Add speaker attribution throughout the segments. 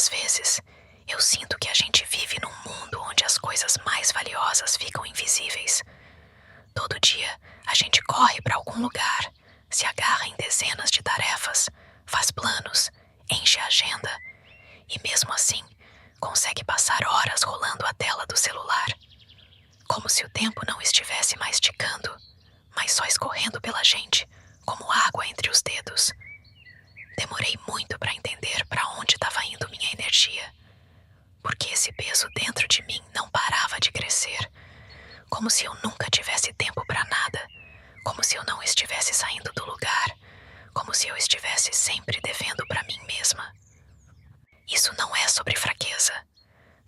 Speaker 1: Às vezes, eu sinto que a gente vive num mundo onde as coisas mais valiosas ficam invisíveis. Todo dia, a gente corre para algum lugar, se agarra em dezenas de tarefas, faz planos, enche a agenda e, mesmo assim, consegue passar horas rolando a tela do celular. Como se o tempo não estivesse mais ticando, mas só escorrendo pela gente, como água entre os dedos. Demorei muito para entender para onde estava indo minha energia, porque esse peso dentro de mim não parava de crescer, como se eu nunca tivesse tempo para nada, como se eu não estivesse saindo do lugar, como se eu estivesse sempre devendo para mim mesma. Isso não é sobre fraqueza.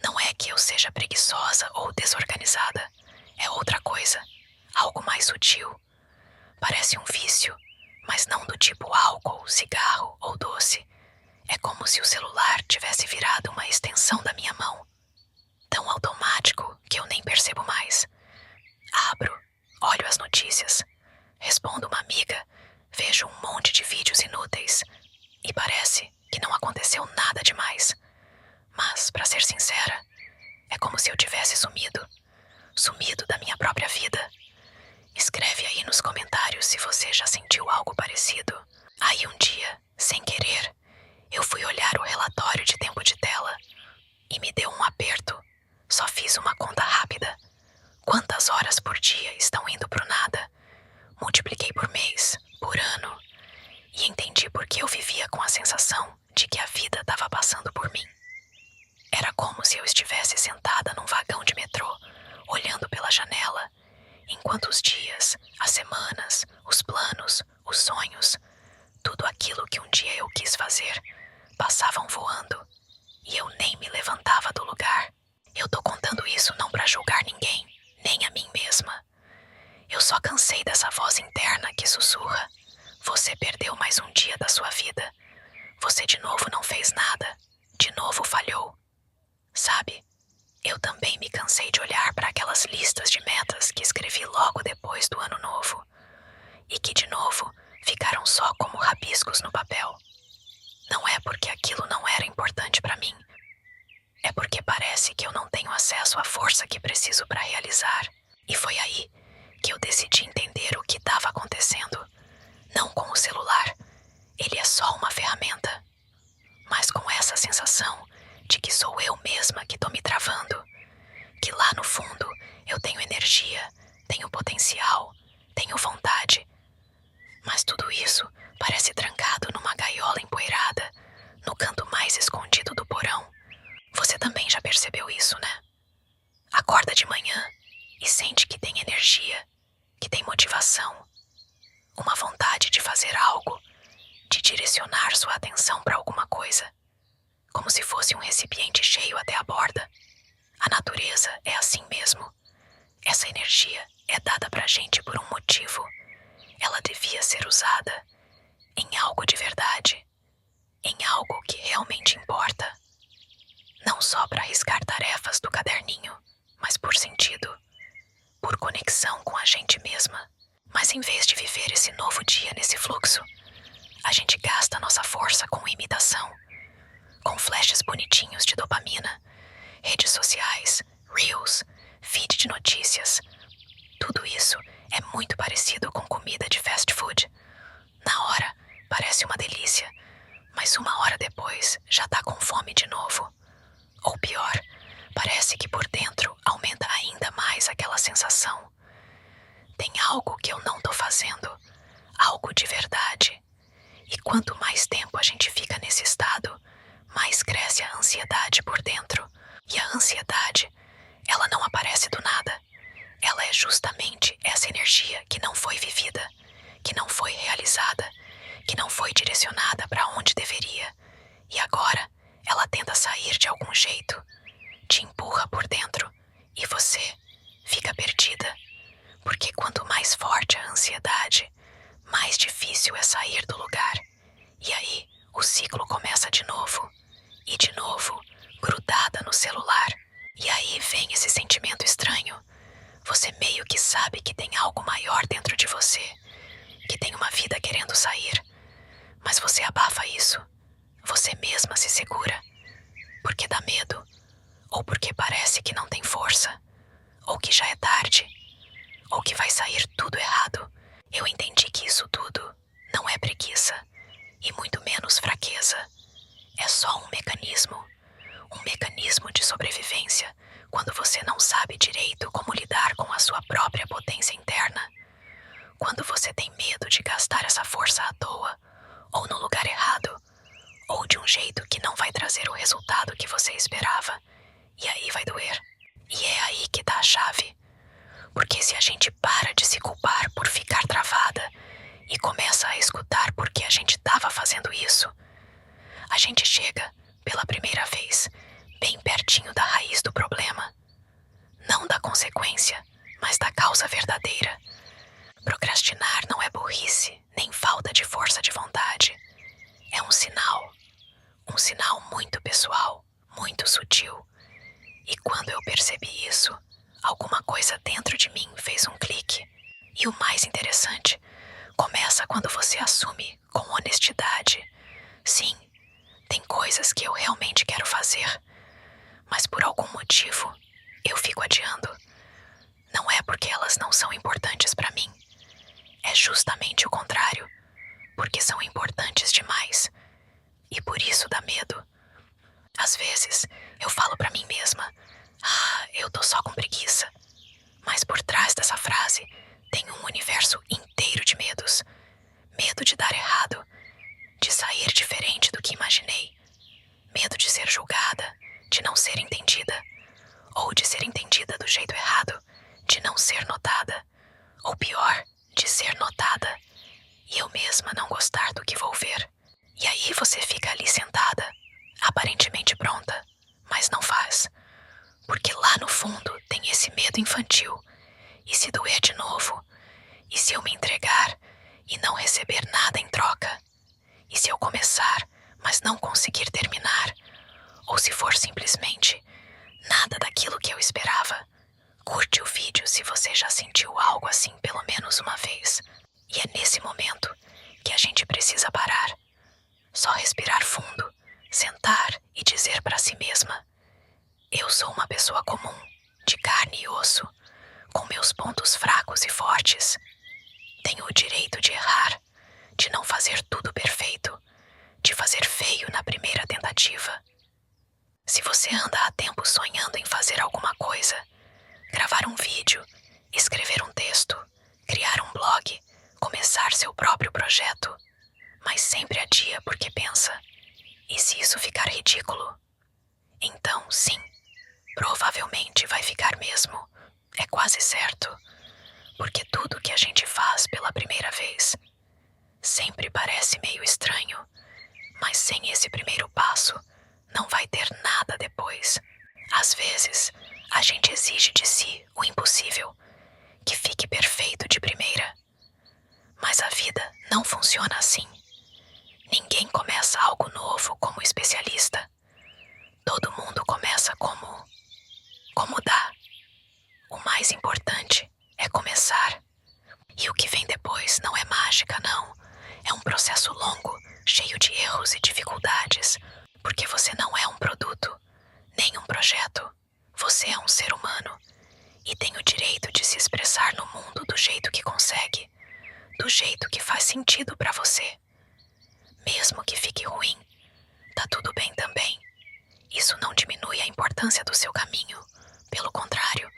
Speaker 1: Não é que eu seja preguiçosa ou desorganizada. É outra coisa, algo mais sutil. Parece um vício, mas não do tipo álcool, cigarro ou doce. É como se o celular tivesse virado uma extensão da minha mão. Tão automático que eu nem percebo mais. Abro, olho as notícias, respondo uma amiga, vejo um monte de vídeos inúteis e parece que não aconteceu nada demais. Mas, para ser sincera, é como se eu tivesse sumido da minha própria vida. Escreve aí nos comentários se você já sentiu algo parecido. Aí um dia, sem querer, eu fui olhar o relatório de tempo de tela e me deu um aperto. Só fiz uma conta rápida. Quantas horas por dia estão indo pro nada? Multipliquei por mês, por ano, e entendi por que eu vivia com a sensação de que a vida estava passando por mim. Era como se eu estivesse sentada num vagão de metrô, olhando pela janela, enquanto os dias, as semanas, os planos, os sonhos, tudo aquilo que um dia eu quis fazer, passavam voando, e eu nem me levantava do lugar. Eu tô contando isso não pra julgar ninguém, nem a mim mesma. Eu só cansei dessa voz interna que sussurra: você perdeu mais um dia da sua vida. Você de novo não fez nada. De novo falhou. Sabe, eu também me cansei de olhar para aquelas listas de metas que escrevi logo depois do ano novo e que, de novo, ficaram só como rabiscos no papel. Não é porque aquilo não era importante para mim. É porque parece que eu não tenho acesso à força que preciso para realizar. E foi aí que eu decidi entender o que estava acontecendo. Não com o celular. Ele é só uma ferramenta. Mas com essa sensação de que sou eu mesma que tô me travando. Que lá no fundo eu tenho energia, tenho potencial, tenho vontade. Mas tudo isso parece trancado numa gaiola empoeirada, no canto mais escondido do porão. Você também já percebeu isso, né? Acorda de manhã e sente que tem energia, que tem motivação, uma vontade de fazer algo, de direcionar sua atenção para alguma coisa, como se fosse um recipiente cheio até a borda. A natureza é assim mesmo. Essa energia é dada pra gente por um motivo. Ela devia ser usada em algo de verdade, em algo que realmente importa. Não só para riscar tarefas do caderninho, mas por sentido, por conexão com a gente mesma. Mas em vez de viver esse novo dia nesse fluxo, a gente gasta nossa força com imitação, com flashes bonitinhos de dopamina, redes sociais, reels, feed de notícias. Tudo isso é muito parecido com comida de fast food. Na hora, parece uma delícia, mas uma hora depois já tá com fome de novo. Ou pior, parece que por dentro aumenta ainda mais aquela sensação. Tem algo que eu não tô fazendo, algo de verdade. E quanto mais tempo a gente fica nesse estado, mais cresce a ansiedade por dentro. E a ansiedade, ela não aparece do nada. Ela é justamente essa energia que não foi vivida, que não foi realizada, que não foi direcionada para onde deveria. E agora, ela tenta sair de algum jeito, te empurra por dentro e você fica perdida. Porque quanto mais forte a ansiedade, mais difícil é sair do lugar. E aí, o ciclo começa de novo. E de novo, grudada no celular. E aí vem esse sentimento estranho. Você meio que sabe que tem algo maior dentro de você, que tem uma vida querendo sair. Mas você abafa isso. Você mesma se segura. ou porque parece que não tem força, ou que já é tarde, ou que vai sair tudo errado. Eu entendi que isso tudo não é preguiça, e muito menos fraqueza. É só um mecanismo de sobrevivência quando você não sabe direito como lidar com a sua própria potência interna. Quando você tem medo de gastar essa força à toa, ou no lugar errado, ou de um jeito que não vai trazer o resultado que você esperava, e aí vai doer. E é aí que tá a chave. Porque se a gente para de se culpar por ficar travada e começa a escutar por que a gente estava fazendo isso, a gente chega, pela primeira vez, bem pertinho da raiz do problema. Não da consequência, mas da causa verdadeira. Procrastinar não é burrice, nem falta de força de vontade. É um sinal muito pessoal, muito sutil. E quando eu percebi isso, alguma coisa dentro de mim fez um clique. E o mais interessante, começa quando você assume com honestidade. Sim, tem coisas que eu realmente quero fazer, mas por algum motivo eu fico adiando. Não é porque elas não são importantes para mim. É justamente o contrário, porque são importantes demais. E por isso dá medo. Às vezes, eu falo pra mim mesma, eu tô só com preguiça. Mas por trás dessa frase, tem um universo inteiro de medos. Medo de dar errado, de sair diferente do que imaginei. Medo de ser julgada, de não ser entendida. Ou de ser entendida do jeito errado, de não ser notada. Ou pior, de ser notada. E eu mesma não gostar do que vou ver. E aí você fica ali sentada, aparentemente pronta, mas não faz. Porque lá no fundo tem esse medo infantil. E se doer de novo? E se eu me entregar e não receber nada em troca? E se eu começar, mas não conseguir terminar? Ou se for simplesmente nada daquilo que eu esperava? Curte o vídeo se você já sentiu algo assim pelo menos uma vez. E é nesse momento que a gente precisa parar. Só respirar fundo, sentar e dizer para si mesma: eu sou uma pessoa comum, de carne e osso, com meus pontos fracos e fortes. Tenho o direito de errar, de não fazer tudo perfeito, de fazer feio na primeira tentativa. Se você anda há tempo sonhando em fazer alguma coisa, gravar um vídeo, escrever um texto, criar um blog, começar seu próprio projeto, mas sempre adia porque pensa: e se isso ficar ridículo? Então, sim, provavelmente vai ficar mesmo. É quase certo. Porque tudo que a gente faz pela primeira vez sempre parece meio estranho, mas sem esse primeiro passo, não vai ter nada depois. Às vezes, a gente exige de si o impossível, que fique perfeito de primeira. Mas a vida não funciona assim. Ninguém começa algo novo como especialista. Todo mundo começa como dá. O mais importante é começar. E o que vem depois não é mágica, não. É um processo longo, cheio de erros e dificuldades. Porque você não é um produto, nem um projeto. Você é um ser humano. E tem o direito de se expressar no mundo do jeito que consegue. Do jeito que faz sentido pra você. Mesmo que fique ruim, tá tudo bem também. Isso não diminui a importância do seu caminho. Pelo contrário,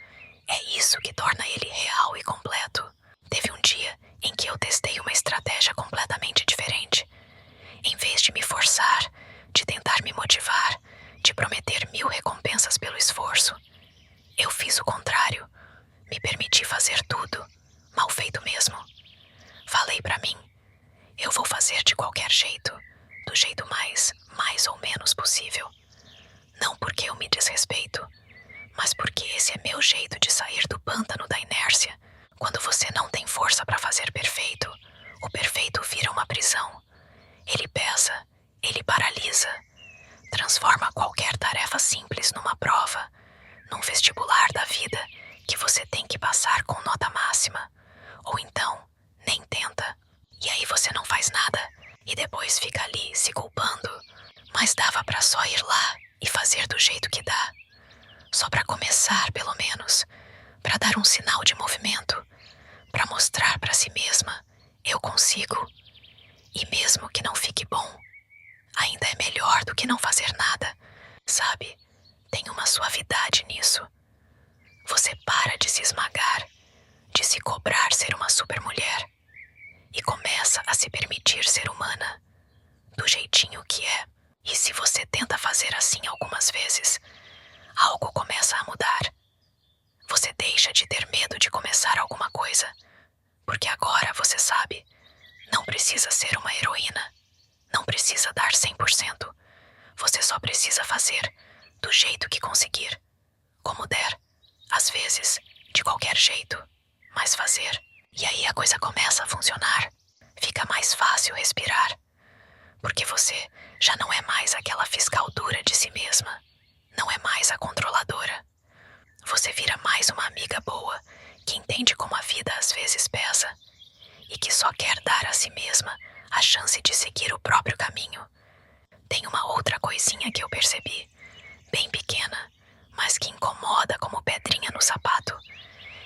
Speaker 1: é isso que torna ele real e completo. Teve um dia em que eu testei uma estratégia completamente diferente. Em vez de me forçar, de tentar me motivar, de prometer 1000 recompensas pelo esforço, eu fiz o contrário. Me permiti fazer tudo, mal feito mesmo. Falei pra mim: eu vou fazer de qualquer jeito, do jeito mais ou menos possível. Não porque eu me desrespeito, mas porque esse é meu jeito de sair do pântano da inércia. Quando você não tem força para fazer perfeito, o perfeito vira uma prisão. Ele pesa, ele paralisa, transforma qualquer tarefa simples numa prova, num vestibular da vida que você tem que passar com nota máxima. Ou então, nem tenta. E aí você não faz nada e depois fica ali se culpando. Mas dava pra só ir lá e fazer do jeito que dá. começar, pelo menos, para dar um sinal de movimento, para mostrar para si mesma: eu consigo. E mesmo que não fique bom, ainda é melhor do que não fazer nada. Sabe, tem uma suavidade nisso. Você para de se esmagar, de se cobrar ser uma supermulher, e começa a se permitir ser humana, do jeitinho que é. E se você tenta fazer assim algumas vezes, algo começa a mudar. Você deixa de ter medo de começar alguma coisa, porque agora você sabe, não precisa ser uma heroína, não precisa dar 100%. Você só precisa fazer do jeito que conseguir, como der, às vezes, de qualquer jeito, mas fazer. E aí a coisa começa a funcionar. Fica mais fácil respirar, porque você já não é mais aquela fiscal dura de si mesma, não é mais a controladora. Você vira mais uma amiga boa, que entende como a vida às vezes pesa, e que só quer dar a si mesma a chance de seguir o próprio caminho. Tem uma outra coisinha que eu percebi, bem pequena, mas que incomoda como pedrinha no sapato.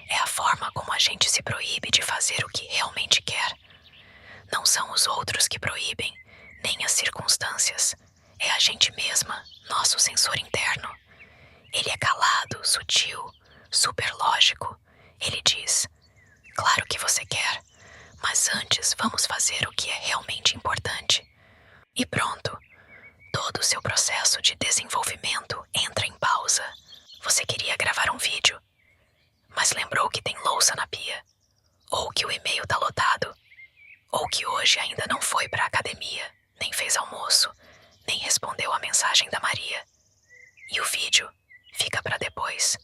Speaker 1: É a forma como a gente se proíbe de fazer o que realmente quer. Não são os outros que proíbem, nem as circunstâncias. É a gente mesma, nosso sensor interno. Ele é calado, sutil, super lógico. Ele diz: claro que você quer, mas antes vamos fazer o que é realmente importante. E pronto, todo o seu processo de desenvolvimento entra em pausa. Você queria gravar um vídeo, mas lembrou que tem louça na pia, ou que o e-mail tá lotado, ou que hoje ainda não foi pra academia, nem fez almoço, nem respondeu a mensagem da Maria. E o vídeo fica pra depois,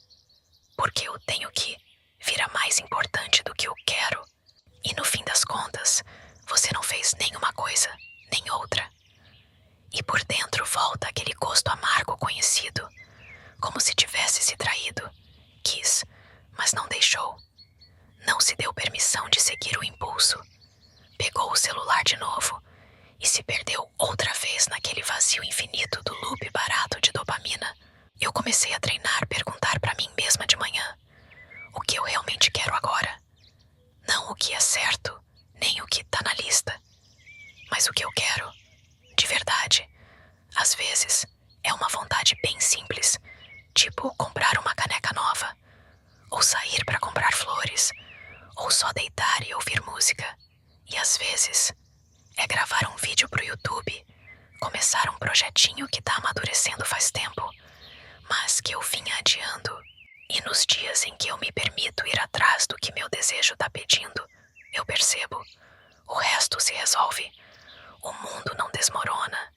Speaker 1: porque o tenho que vira mais importante do que o quero. E no fim das contas, você não fez nenhuma coisa, nem outra. E por dentro volta aquele gosto amargo conhecido, como se tivesse se traído. Quis, mas não deixou. Não se deu permissão de seguir o impulso. Pegou o celular de novo e se perdeu outra vez naquele vazio infinito do loop barato de dopamina. Eu comecei a treinar perguntar pra mim mesma de manhã: o que eu realmente quero agora? Não o que é certo, nem o que tá na lista, mas o que eu quero, de verdade. Às vezes, é uma vontade bem simples, tipo comprar uma caneca nova, ou sair pra comprar flores, ou só deitar e ouvir música. E às vezes, é gravar um vídeo pro YouTube, começar um projetinho que tá amadurecendo faz tempo, mas que eu vinha adiando. E nos dias em que eu me permito ir atrás do que meu desejo tá pedindo, eu percebo, o resto se resolve. O mundo não desmorona.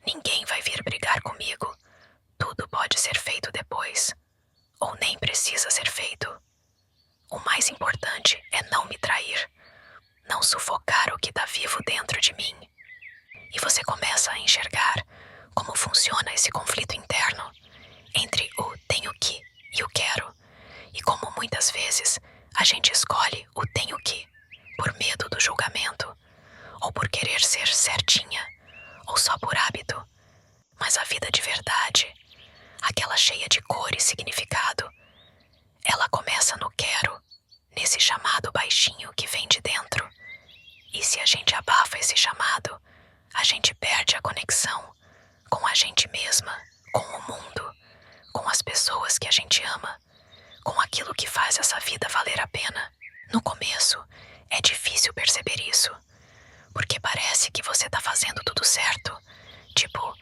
Speaker 1: Ninguém vai vir brigar comigo. Tudo pode ser feito depois, ou nem precisa ser feito. O mais importante é não me trair, não sufocar o que tá vivo dentro de mim. E você começa a enxergar como funciona esse conflito interno entre o tenho que e o quero, e como muitas vezes a gente escolhe o tenho que por medo do julgamento, ou por querer ser certinha, ou só por hábito. Mas a vida de verdade, aquela cheia de cor e significado, ela começa no quero, nesse chamado baixinho que vem de dentro. E se a gente abafa esse chamado, a gente perde a conexão com a gente mesma, com o mundo, com as pessoas que a gente ama, com aquilo que faz essa vida valer a pena. No começo, é difícil perceber isso, porque parece que você tá fazendo tudo certo. Tipo,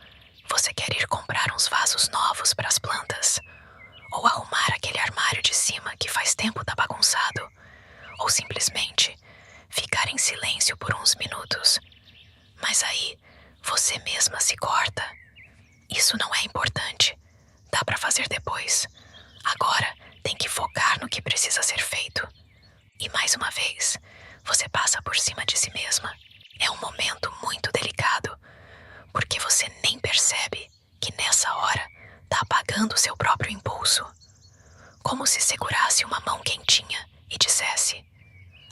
Speaker 1: você quer ir comprar uns vasos novos para as plantas, ou arrumar aquele armário de cima que faz tempo tá bagunçado, ou simplesmente ficar em silêncio por uns minutos. Mas aí, você mesma se corta. Isso não é importante. Dá pra fazer depois. Agora, tem que focar no que precisa ser feito. E mais uma vez, você passa por cima de si mesma. É um momento muito delicado, porque você nem percebe que nessa hora tá apagando seu próprio impulso. Como se segurasse uma mão quentinha e dissesse: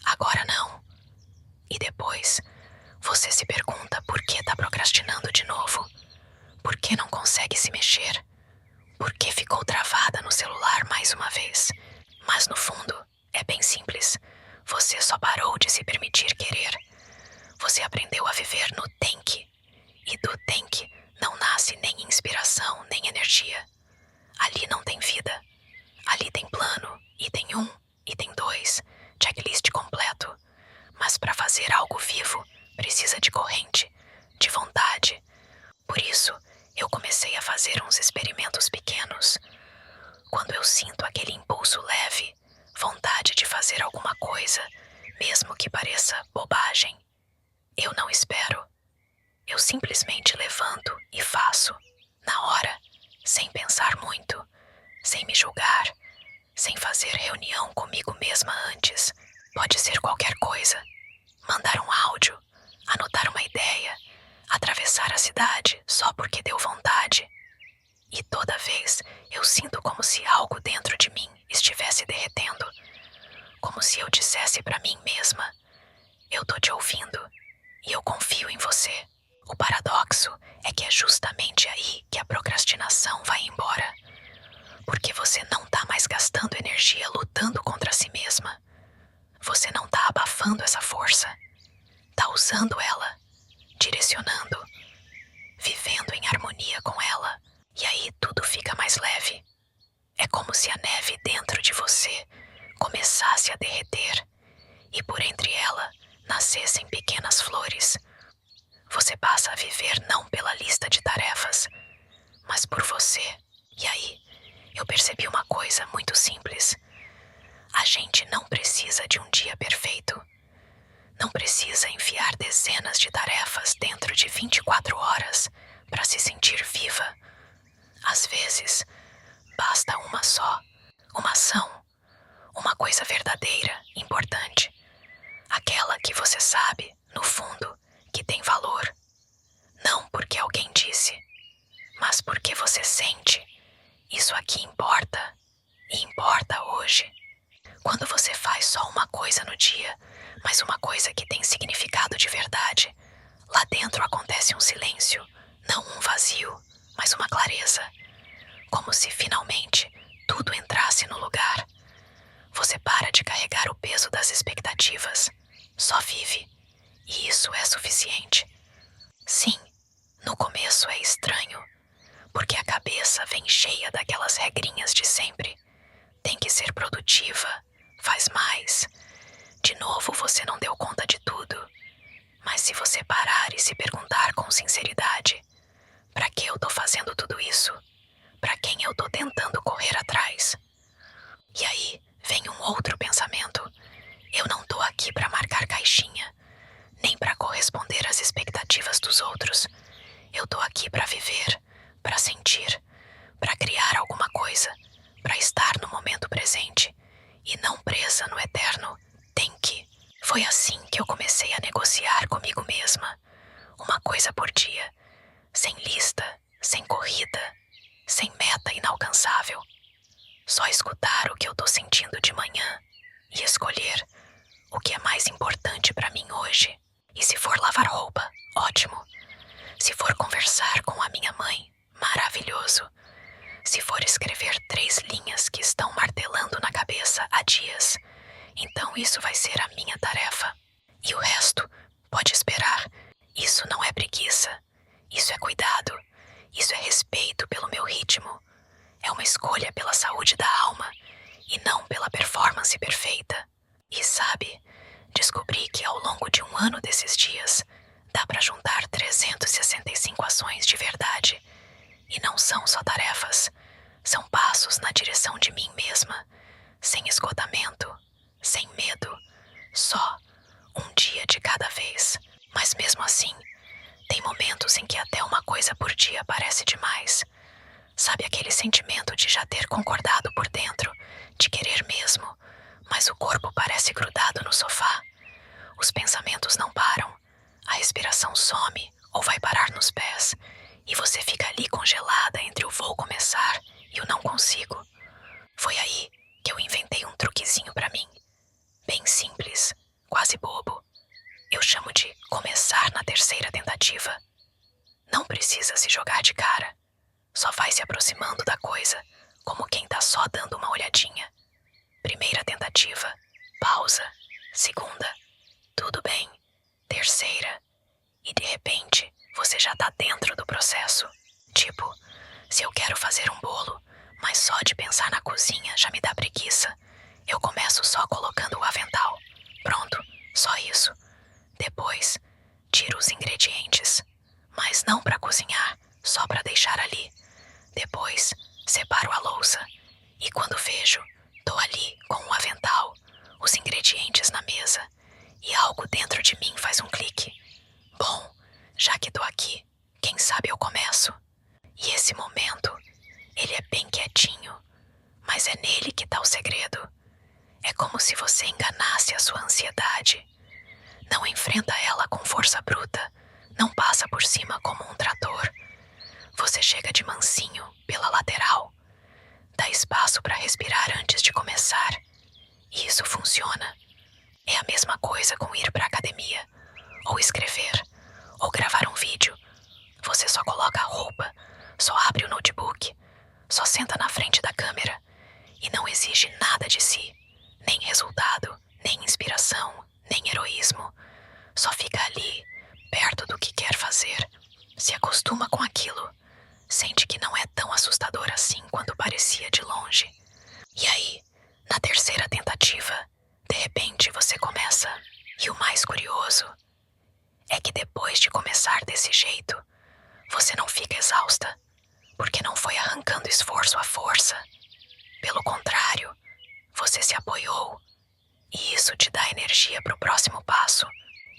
Speaker 1: agora não. E depois, você se pergunta por que tá procrastinando de novo. Por que não consegue se mexer? Por que ficou travada no celular mais Você aprendeu a viver no tem que, e do tem que não nasce nem inspiração, nem energia. Ali não tem vida. Ali tem plano, item 1, item 2, checklist completo. Mas para fazer algo vivo, precisa de corrente, de vontade. Por isso, eu comecei a fazer uns experimentos pequenos. Quando eu sinto aquele impulso leve, vontade de fazer alguma coisa, mesmo que pareça bobagem, eu não espero. Eu simplesmente levanto e faço, na hora, sem pensar muito, sem me julgar, sem fazer reunião comigo mesma antes. Pode ser qualquer coisa. Mandar um áudio, anotar uma ideia, atravessar a cidade só porque deu vontade. E toda vez eu sinto como se algo dentro de mim estivesse derretendo. Como se eu dissesse para mim mesma: eu tô te ouvindo e eu confio em você. O paradoxo é que é justamente aí que a procrastinação vai embora. Porque você não tá mais gastando energia lutando contra si mesma. Você não tá abafando essa força. Tá usando ela, direcionando, vivendo em harmonia com ela. E aí tudo fica mais leve. É como se a neve dentro de você começasse a derreter e por entre ela nascessem pequenas flores. Você passa a viver não pela lista de tarefas, mas por você. E aí, eu percebi uma coisa muito simples. A gente não precisa de um dia perfeito. Não precisa enfiar dezenas de tarefas dentro de 24 horas para se sentir viva. Às vezes, basta uma só, uma ação, uma coisa verdadeira, importante. Aquela que você sabe, no fundo, que tem valor. Não porque alguém disse, mas porque você sente. Isso aqui importa, e importa hoje. Quando você faz só uma coisa no dia, mas uma coisa que tem significado de verdade, lá dentro acontece um silêncio, não um vazio, mas uma clareza. Como se finalmente tudo entrasse no lugar. Você para de carregar o peso das expectativas. Só vive. E isso é suficiente. Sim, no começo é estranho, porque a cabeça vem cheia daquelas regrinhas de sempre. Tem que ser produtiva, faz mais. De novo você não deu conta de tudo. Mas se você parar e se perguntar com sinceridade, para que eu tô fazendo tudo isso? Para quem eu tô tentando correr atrás? E aí vem um outro pensamento. Eu não tô aqui para marcar caixinha, nem para corresponder às expectativas dos outros. Eu tô aqui para viver, para sentir, para criar alguma coisa, para estar no momento presente e não presa no eterno tem que. Foi assim que eu comecei a negociar comigo mesma, uma coisa por dia, sem lista, sem corrida, sem meta inalcançável. Só escutar o que eu tô sentindo de manhã e escolher o que é mais importante para mim hoje. E se for lavar roupa, ótimo. Se for conversar com a minha mãe, maravilhoso. Se for escrever 3 linhas que estão martelando na cabeça há dias, então isso vai ser a minha tarefa. E o resto pode esperar. Isso não é preguiça. Isso é cuidado. Isso é respeito pelo meu ritmo. É uma escolha pela saúde da alma e não pela performance perfeita. E sabe, descobri que ao longo de um ano desses dias, dá para juntar 365 ações de verdade. E não são só tarefas, são passos na direção de mim mesma, sem esgotamento, sem medo, só um dia de cada vez. Mas mesmo assim, tem momentos em que até uma coisa por dia parece demais. Sabe aquele sentimento de já ter concordado por dentro, de querer mesmo, mas o corpo parece grudado no sofá? Os pensamentos não param, a respiração some ou vai parar nos pés, e você fica ali congelada entre o vou começar e o não consigo. Foi aí que eu inventei um truquezinho pra mim, bem simples, quase bobo. Eu chamo de começar na 3ª tentativa. Não precisa se jogar de cara. Só vai se aproximando da coisa, como quem tá só dando uma olhadinha. 1ª tentativa, pausa. 2ª, tudo bem. 3ª, e de repente você já tá dentro do processo. Tipo, se eu quero fazer um bolo, mas só de pensar na cozinha já me dá preguiça, eu começo só colocando o avental. Pronto, só isso. Depois, tiro os ingredientes, mas não para cozinhar, só para deixar ali. Depois, separo a louça e quando vejo, tô ali com o avental, os ingredientes na mesa e algo dentro de mim faz um clique. Bom, já que tô aqui, quem sabe eu começo. E esse momento, ele é bem quietinho, mas é nele que tá o segredo. É como se você enganasse a sua ansiedade. Não enfrenta ela com força bruta, não passa por cima como um trator. Você chega de mansinho pela lateral. Dá espaço para respirar antes de começar. E isso funciona. É a mesma coisa com ir para academia, ou escrever, ou gravar um vídeo. Você só coloca a roupa, só abre o notebook, só senta na frente da câmera e não exige nada de si, nem resultado, nem inspiração, nem heroísmo. Só fica ali, perto do que quer fazer, se acostuma com aquilo, sente que não é tão assustador assim quanto parecia de longe. E aí, na terceira tentativa, de repente você começa. E o mais curioso é que depois de começar desse jeito, você não fica exausta, porque não foi arrancando esforço à força. Pelo contrário, você se apoiou, e isso te dá energia para o próximo passo.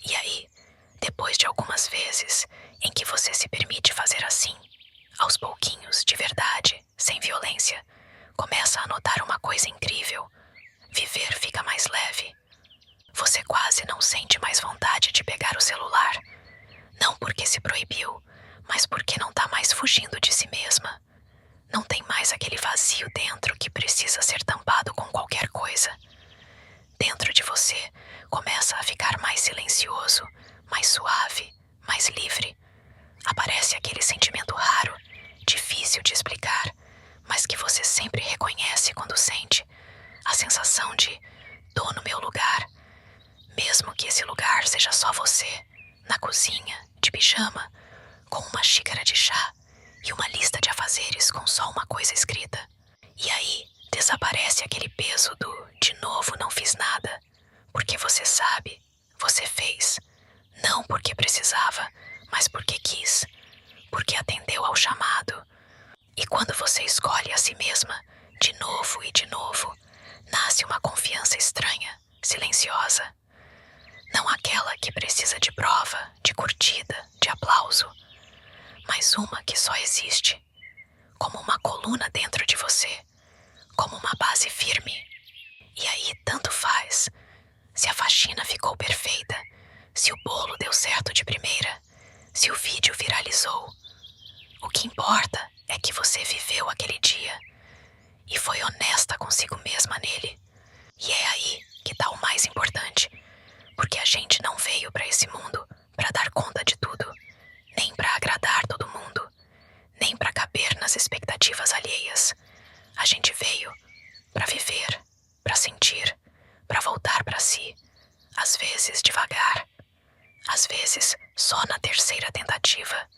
Speaker 1: E aí, depois de algumas vezes em que você se permite fazer assim, aos pouquinhos, de verdade, sem violência, começa a notar uma coisa incrível. Viver fica mais leve. Você quase não sente mais vontade de pegar o celular. Não porque se proibiu, mas porque não tá mais fugindo de si mesma. Não tem mais aquele vazio dentro que precisa ser tampado com qualquer coisa. Dentro de você começa a ficar mais silencioso, mais suave, mais livre. Aparece aquele sentimento raro, difícil de explicar, mas que você sempre reconhece quando sente. A sensação de tô no meu lugar. Mesmo que esse lugar seja só você, na cozinha, de pijama, com uma xícara de chá e uma lista de afazeres com só uma coisa escrita. E aí desaparece aquele peso do de novo não fiz nada, porque você sabe, você fez, não porque precisava, mas porque quis, porque atendeu ao chamado. E quando você escolhe a si mesma, de novo e de novo, nasce uma confiança estranha, silenciosa. Não aquela que precisa de prova, de curtida, de aplauso, mas uma que só existe, como uma coluna dentro de você, como uma base firme. E aí tanto faz se a faxina ficou perfeita, se o bolo deu certo de primeira, se o vídeo viralizou. O que importa é que você viveu aquele dia e foi honesta consigo mesma nele. E é aí que tá o mais importante, porque a gente não veio pra esse mundo pra dar conta de tudo, nem pra agradar todo mundo, nem pra caber nas expectativas alheias. A gente veio pra viver, pra sentir, pra voltar pra si, às vezes devagar, às vezes só na terceira tentativa,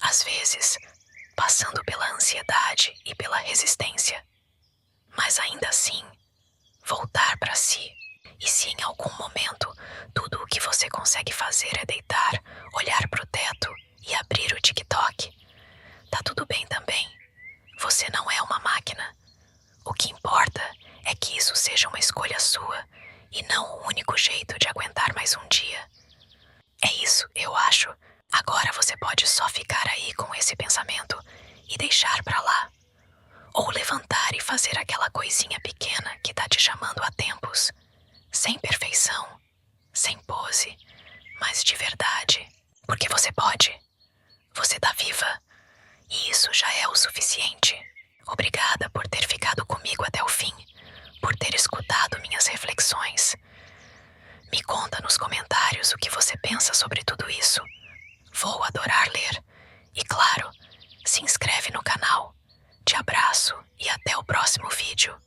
Speaker 1: às vezes passando pela ansiedade e pela resistência. Mas ainda assim, voltar pra si. E se em algum momento tudo o que você consegue fazer é deitar, olhar pro teto e abrir o TikTok, tá tudo bem também. Você não é uma máquina. O que importa é que isso seja uma escolha sua e não o único jeito de aguentar mais um dia. É isso, eu acho. Agora você pode só ficar aí com esse pensamento e deixar pra lá. Ou levantar e fazer aquela coisinha pequena que tá te chamando há tempos. Sem perfeição, sem pose, mas de verdade. Porque você pode. Você tá viva. E isso já é o suficiente. Obrigada por ter ficado comigo até o fim, por ter escutado minhas reflexões. Me conta nos comentários o que você pensa sobre tudo isso. Vou adorar ler. E claro, se inscreve no canal. Te abraço e até o próximo vídeo.